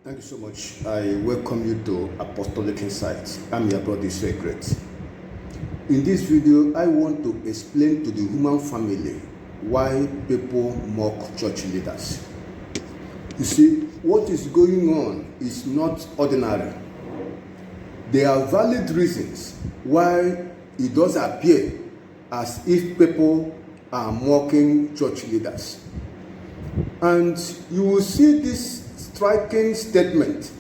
Thank you so much. I welcome you to Apostolic Insights. I'm your brother Secret. In this video, I want to explain to the human family why people mock church leaders. You see, what is going on is not ordinary. There are valid reasons why it does appear as if people are mocking church leaders. And you will see this striking statement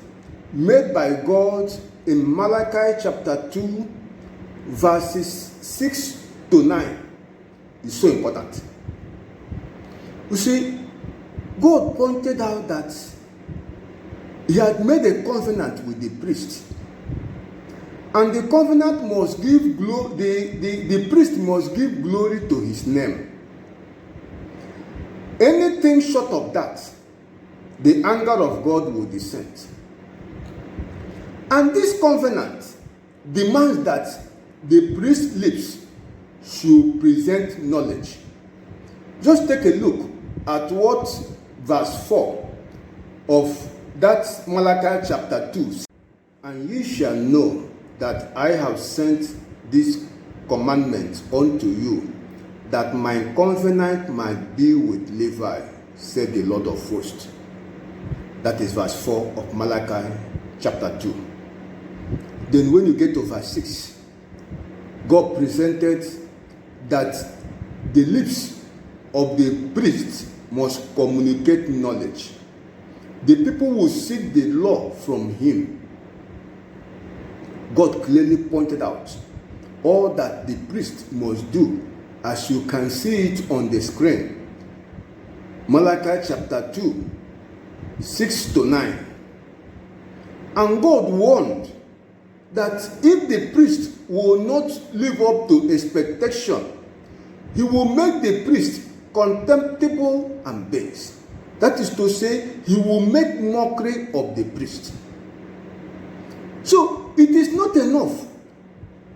made by God in Malachi chapter 2, verses 6 to 9. It's so important. You see, God pointed out that he had made a covenant with the priest. And the covenant must give glory, the priest must give glory to his name. Anything short of that, the anger of God will descend. And this covenant demands that the priest's lips should present knowledge. Just take a look at what verse 4 of that Malachi chapter 2. And ye shall know that I have sent this commandment unto you, that my covenant might be with Levi, said the Lord of hosts. That is verse 4 of Malachi chapter 2. Then when you get to verse 6, God presented that the lips of the priest must communicate knowledge. The people will seek the law from him. God clearly pointed out all that the priest must do, as you can see it on the screen. Malachi chapter 2, 6 to 9. And God warned that if the priest will not live up to expectation, he will make the priest contemptible and base. That is to say, he will make mockery of the priest. So, it is not enough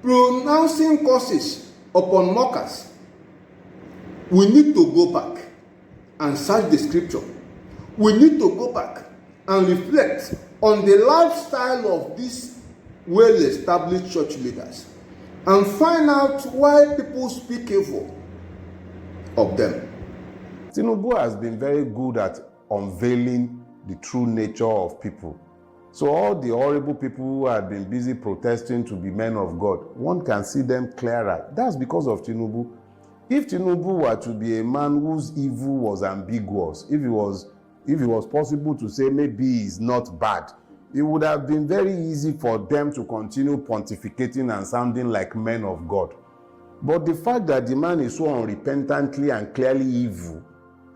pronouncing curses upon mockers. We need to go back and search the scripture. We need to go back and reflect on the lifestyle of these well-established church leaders and find out why people speak evil of them. Tinubu has been very good at unveiling the true nature of people. So all the horrible people who had been busy protesting to be men of God, one can see them clearer. That's because of Tinubu. If Tinubu were to be a man whose evil was ambiguous, if it was possible to say maybe he's not bad, it would have been very easy for them to continue pontificating and sounding like men of God. But the fact that the man is so unrepentantly and clearly evil,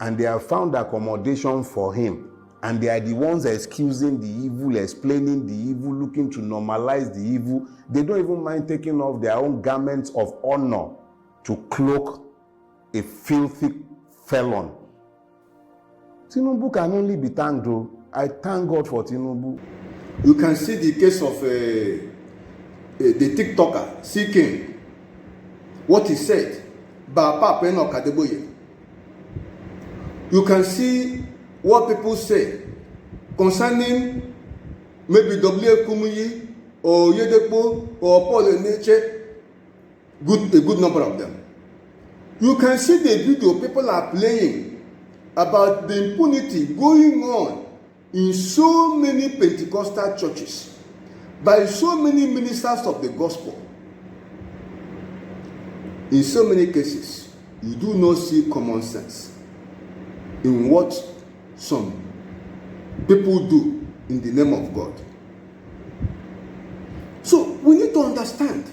and they have found accommodation for him, and they are the ones excusing the evil, explaining the evil, looking to normalize the evil, they don't even mind taking off their own garments of honor to cloak a filthy felon. Tinubu can only be thanked, though. I thank God for Tinubu. You can see the case of the TikToker, seeking what he said by Adeboye. You can see what people say concerning maybe Kumuyi or Adeboye or Paul Enenche, a good number of them. You can see the video people are playing about the impunity going on in so many Pentecostal churches by so many ministers of the gospel. In so many cases, you do not see common sense in what some people do in the name of God. So we need to understand,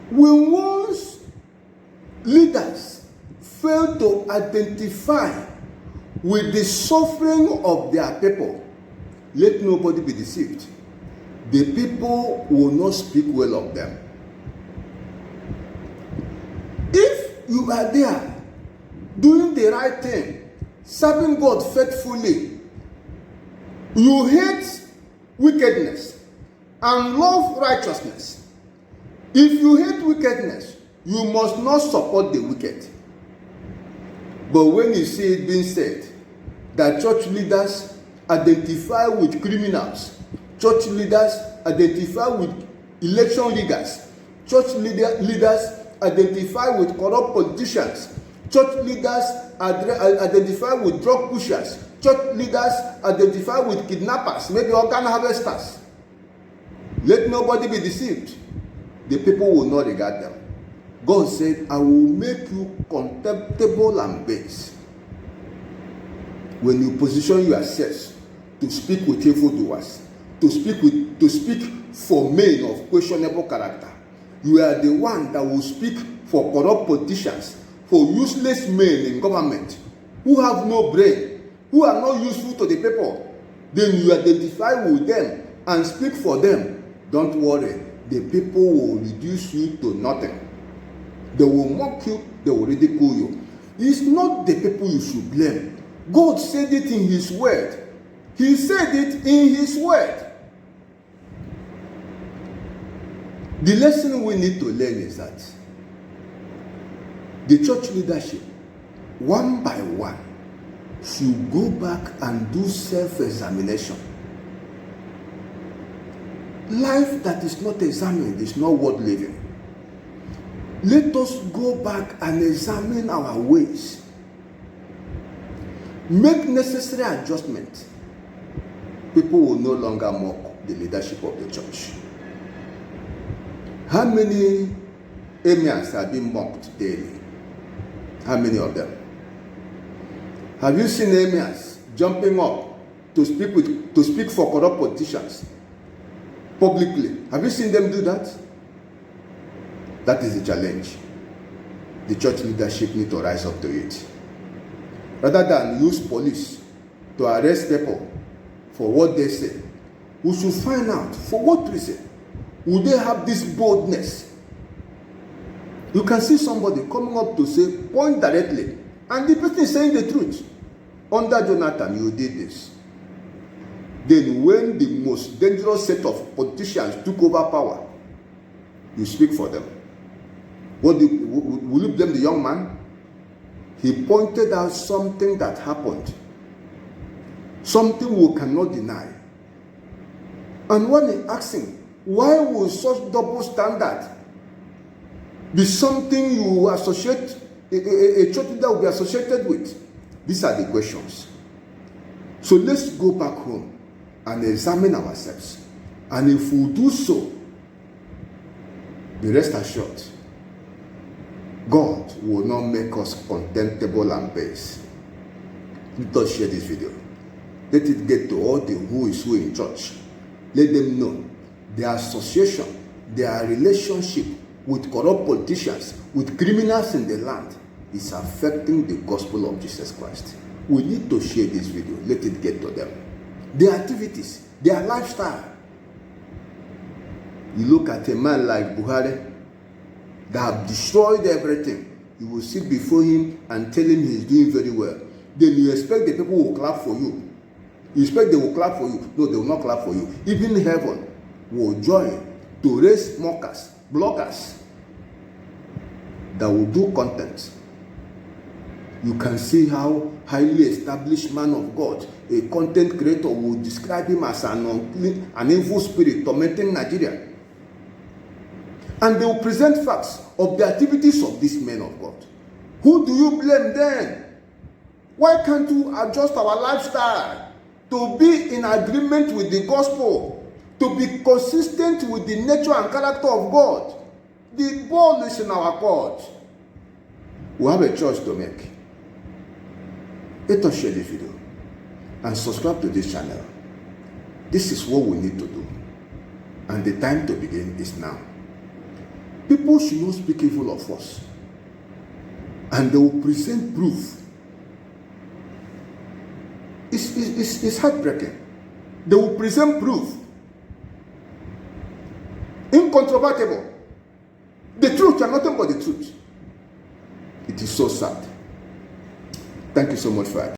when once leaders fail to identify with the suffering of their people, let nobody be deceived. The people will not speak well of them. If you are there doing the right thing, serving God faithfully, you hate wickedness and love righteousness. If you hate wickedness, you must not support the wicked. But when you see it being said that church leaders identify with criminals. Church leaders identify with election riggers. Church leaders identify with corrupt politicians. Church leaders identify with drug pushers. Church leaders identify with kidnappers, maybe organ harvesters. Let nobody be deceived. The people will not regard them. God said, I will make you contemptible and base. When you position yourselves to speak with evildoers, to speak for men of questionable character, you are the one that will speak for corrupt politicians, for useless men in government who have no brain, who are not useful to the people. Then you identify with them and speak for them. Don't worry, the people will reduce you to nothing. They will mock you, they will ridicule you. It's not the people you should blame. God said it in His word. He said it in His word. The lesson we need to learn is that the church leadership, one by one, should go back and do self-examination. Life that is not examined is not worth living. Let us go back and examine our ways. Make necessary adjustments. People will no longer mock the leadership of the church. How many emirs have been mocked daily? How many of them? Have you seen emirs jumping up to speak for corrupt politicians publicly? Have you seen them do that? That is the challenge. The church leadership need to rise up to it. Rather than use police to arrest people for what they say, we should find out for what reason would they have this boldness. You can see somebody coming up to say, point directly, and the person is saying the truth. Under Jonathan, you did this. Then when the most dangerous set of politicians took over power, you speak for them. Will you blame the young man? He pointed out something that happened, something we cannot deny. And when he asked him, why will such double standard be something you associate, a church that will be associated with? These are the questions. So let's go back home and examine ourselves. And if we do so, be rest assured, God will not make us contemptible and base. Let us share this video. Let it get to all the who is who in church. Let them know their association, their relationship with corrupt politicians, with criminals in the land is affecting the gospel of Jesus Christ. We need to share this video. Let it get to them. Their activities, their lifestyle. You look at a man like Buhari that have destroyed everything. You will sit before him and tell him he's doing very well. Then you expect the people will clap for you. You expect they will clap for you. No, they will not clap for you. Even heaven will join to raise mockers, bloggers that will do content. You can see how highly established man of God, a content creator, will describe him as an unclean, an evil spirit tormenting Nigeria. And they will present facts of the activities of these men of God. Who do you blame then? Why can't you adjust our lifestyle to be in agreement with the gospel, to be consistent with the nature and character of God? The ball is in our court. We have a choice to make. Let us share this video and subscribe to this channel. This is what we need to do. And the time to begin is now. People should not speak evil of us. And they will present proof. It's heartbreaking. They will present proof. Incontrovertible. The truth and nothing but the truth. It is so sad. Thank you so much for that.